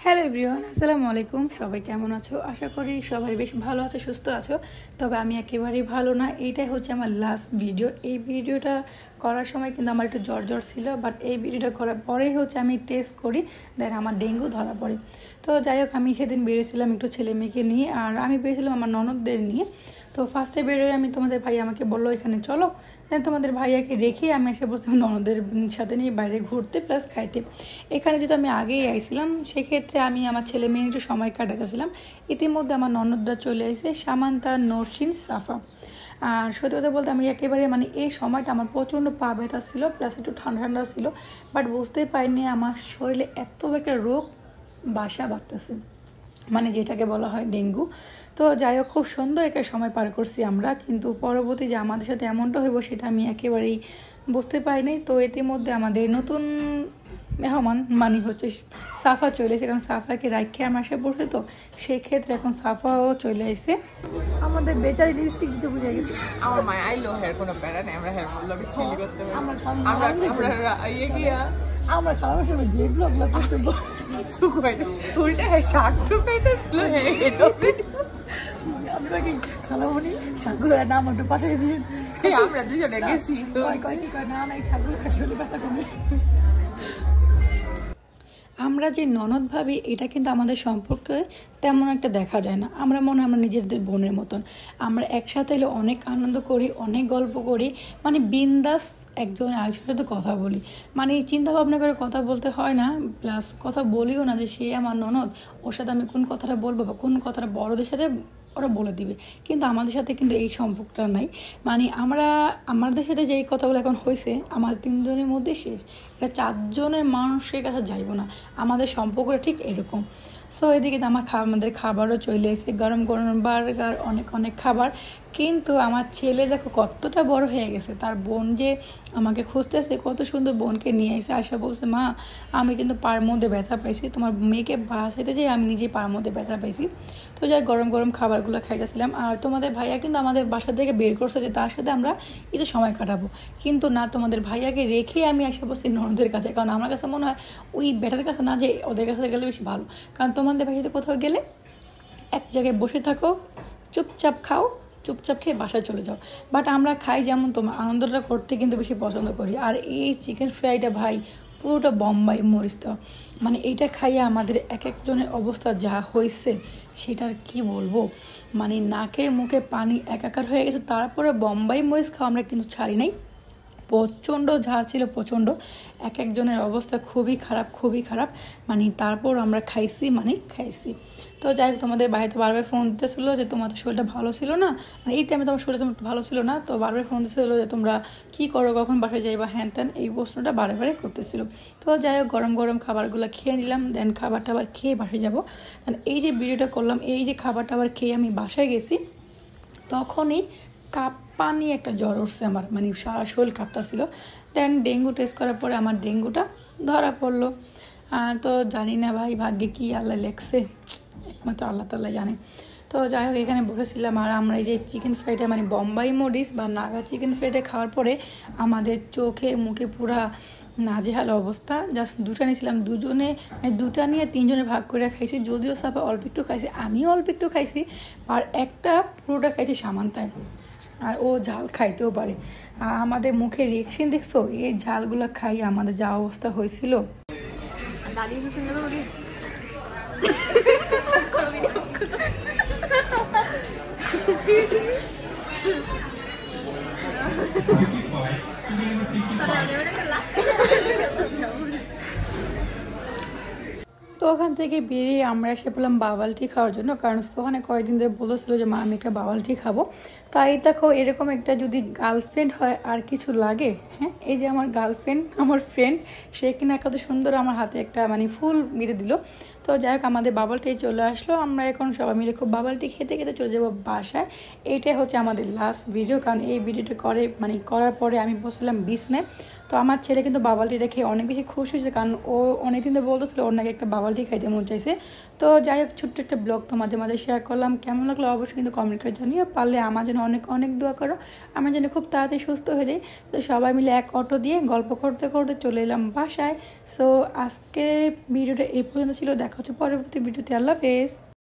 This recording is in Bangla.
হ্যালো এভরিওয়ান, আসসালামু আলাইকুম। সবাই কেমন আছো? আশা করি সবাই বেশ ভালো আছো, সুস্থ আছো। তবে আমি একেবারেই ভালো না। এইটাই হচ্ছে আমার লাস্ট ভিডিও। এই ভিডিওটা করার সময় কিন্তু আমার একটু জ্বর ছিল, বাট এই ভিডিওটা করার পরেই হচ্ছে আমি টেস্ট করি, দেন আমার ডেঙ্গু ধরা পড়ে। তো যাই হোক, আমি সেদিন বেরিয়েছিলাম একটু ছেলে মেয়েকে নিয়ে, আর আমি বেরিয়েছিলাম আমার ননদদের নিয়ে। তো ফার্স্টে বেরোয় আমি তোমাদের ভাই আমাকে বললো এখানে চলো, দেন তোমাদের ভাইয়াকে রেখে আমি এসে বসতাম ননদের সাথে নিয়ে বাইরে ঘুরতে প্লাস খাইতে। এখানে যেহেতু আমি আগেই আইছিলাম, সেক্ষেত্রে আমি আমার ছেলে মেয়ে একটু সময় কাটাতেছিলাম। ইতিমধ্যে আমার ননদরা চলে এসে সামান্তা, নরসিন, সাফা। আর সত্যি কথা বলতে আমি একেবারে এই সময়টা আমার প্রচণ্ড পা ব্যথা ছিল, প্লাস একটু ঠান্ডা ঠান্ডাও ছিল, বাট বুঝতেই পারিনি আমার শরীরে এত একটা রোগ বাসা বাঁধতেছে, যেটাকে বলা হয় ডেঙ্গু। তো যাই হোক, খুব সুন্দর একটা সময় পার করছি আমরা, কিন্তু পরবর্তী যে আমাদের সাথে এমনটা হইব সেটা আমি একেবারেই বুঝতে পারিনি। তো ইতিমধ্যে আমাদের নতুন মেহমান হচ্ছে সাফা চলে এসে, কারণ সাফাকে রাখে আমরা এসে পড়ছে, তো সেক্ষেত্রে এখন সাফাও চলে এসে। আমাদের বেচারি লিপস্টিক দিতে বুঝে গেছে। আমার মায় আইলো হেয়ার কোনো প্যারা নেই, আমরা হেয়ার ফল চিলি করতে পারি। আমরা ইয়ে গিয়া আমরা খাওয়ার সময় যে ব্লগগুলো করতে উল্টা শাকটু পেতেছিল। আমরা কি খালামণি শাকগুলো নাম একটু পাঠিয়ে দিয়ে আমরা দুজনে গেছি। আমরা যে ননদ ভাবি, এটা কিন্তু আমাদের সম্পর্কে তেমন একটা দেখা যায় না। আমরা মনে হয় আমরা নিজেদের বোনের মতন। আমরা একসাথে এলে অনেক আনন্দ করি, অনেক গল্প করি, বিন্দাস একজন আরেকজনের সাথে কথা বলি। চিন্তা ভাবনা করে কথা বলতে হয় না, প্লাস কথা বলিও না যে সে আমার ননদ, ওর সাথে আমি কোন কথাটা বলবো বা কোন কথাটা বড়দের সাথে ওরা বলে দিবে। কিন্তু আমাদের সাথে কিন্তু এই সম্পর্কটা নাই। আমাদের সাথে যে এই কথাগুলো এখন হয়েছে, আমাদের তিনজনের মধ্যে শেষ। এটা চারজনের মানুষের কাছে যাইব না। আমাদের সম্পর্কটা ঠিক এরকম। সো এদিকে আমাদের খাবারও চলে এসে, গরম গরম বার্গার, অনেক অনেক খাবার। কিন্তু আমার ছেলে দেখো কতটা বড় হয়ে গেছে, তার বোন যে আমাকে খুঁজতেছে, কত সুন্দর বোনকে নিয়ে এসে আসা বলছে, মা আমি কিন্তু পার মধ্যে ব্যথা পাইছি, তোমার মেয়েকে বাসাইতে যাই আমি নিজে পার মধ্যে ব্যথা পাইছি। তো যাই গরম গরম খাবারগুলো খাইতেছিলাম। আর তোমাদের ভাইয়া কিন্তু আমাদের বাসা থেকে বের করছে যে তার সাথে আমরা একটু সময় কাটাবো, কিন্তু না, তোমাদের ভাইয়াকে রেখে আমি আসে বসছি ননদের কাছে। কারণ আমার কাছে মনে হয় ওই বেটার কাছে না, যে ওদের কাছে গেলে বেশি ভালো। কারণ তোমাদের বাসাতে কোথাও গেলে এক জায়গায় বসে থাকো, চুপচাপ খাও, চুপচাপ খেয়ে বাসায় চলে যাও। বাট আমরা খাই যেমন, তোমার আনন্দটা করতে কিন্তু বেশি পছন্দ করি। আর এই চিকেন ফ্রাইটা ভাই পুরোটা বোম্বাই মরিচ দেওয়া, এইটা খাইয়ে আমাদের এক একজনের অবস্থা যা হয়েছে সেটার কি বলবো। নাকে মুখে পানি একাকার হয়ে গেছে। তারপরে বোম্বাই মরিচ খাওয়া আমরা কিন্তু ছাড়ি নাই। প্রচণ্ড ঝাড় ছিল, প্রচণ্ড। এক একজনের অবস্থা খুবই খারাপ, খুবই খারাপ। তারপর আমরা খাইছি। তো যাই হোক, তোমাদের বাড়িতে বারবার ফোন দিতেছিল যে তোমার তো শরীরটা ভালো ছিল না, এই টাইমে তোমার শরীরটা তোমার ভালো ছিল না, তো বারবার ফোন দিতেছিল যে তোমরা কী করো, কখন বাসায় যাইবা, হ্যান ত্যান, এই প্রশ্নটা বারে করতেছিল। তো যাই হোক, গরম গরম খাবারগুলো খেয়ে নিলাম, দেন খাবারটা আবার খেয়ে বাসায় যাবো। এই যে ভিডিওটা করলাম, এই যে খাবারটা আবার খেয়ে আমি বাসায় গেছি, তখনই পানি একটা জ্বর উঠছে আমার, সারা শরীর কাঁপতেছিল। দেন ডেঙ্গু টেস্ট করার পরে আমার ডেঙ্গুটা ধরা পড়লো। তো জানি না ভাই, ভাগ্যে কি আল্লাহ লেখছে, একমাত্র আল্লাহ তাআলা জানে। তো যাই হোক, এখানে বসেছিলাম, আর আমরা এই যে চিকেন ফ্রাইটা বোম্বাই মরিচ বা নাগা চিকেন ফ্রাইটা খাওয়ার পরে আমাদের চোখে মুখে পুরা নাজেহাল অবস্থা। জাস্ট দুটা নিয়েছিলাম, দুজনে দুটা নিয়ে তিনজনে ভাগ করে খাইছি। যদিও সাফা অল্প একটু খাইছি, আমিও অল্প একটু খাইছি, আর একটা পুরোটা খাইছি সামান্তায়। আর ও ঝাল খাইতেও পারে। আমাদের মুখে রিয়েকশন দেখছো, এই ঝালগুলো খাই আমাদের যা অবস্থা হয়েছিল। তো ওখান থেকে বেরিয়ে আমরা এসে পেলাম বাবাল টি খাওয়ার জন্য, কারণ সোহানে কয়েকদিন ধরে বলেছিল যে মা আমি একটা বাবাল টি খাবো। তাই দেখো, এরকম একটা যদি গার্লফ্রেন্ড হয় আর কিছু লাগে। হ্যাঁ, এই যে আমার গার্লফ্রেন্ড, আমার ফ্রেন্ড, সে কিনা কত সুন্দর আমার হাতে একটা ফুল মেরে দিল। তো যাই হোক, আমাদের বাবাল টি চলে আসলো। আমরা এখন সবাই মিলে খুব বাবাল টি খেতে খেতে চলে যাবো বাসায়। এইটাই হচ্ছে আমাদের লাস্ট ভিডিও, কারণ এই ভিডিওটা করার পরে আমি বসলাম বিছনায়। তো আমার ছেলে কিন্তু বাবালটিটা খেয়ে অনেক বেশি খুশি হয়েছে, কারণ ও অনেকদিন ধরে বলতেছিল ওর নাকি একটা বাবালটি খাইতে মন চাইছে। তো যাই হোক, ছোট্ট একটা ব্লগ তো মাঝে মাঝে শেয়ার করলাম। কেমন লাগলো অবশ্যই কিন্তু কমেন্ট করে জানিয়ে, পারলে আমার জন্য অনেক অনেক দোয়া করো, আমার জন্য খুব তাড়াতাড়ি সুস্থ হয়ে যায়। তো সবাই মিলে এক অটো দিয়ে গল্প করতে করতে চলে এলাম বাসায়। সো আজকের ভিডিওটা এই পর্যন্ত ছিল, দেখা হচ্ছে পরবর্তী ভিডিওতে। আল্লাহ হাফেজ।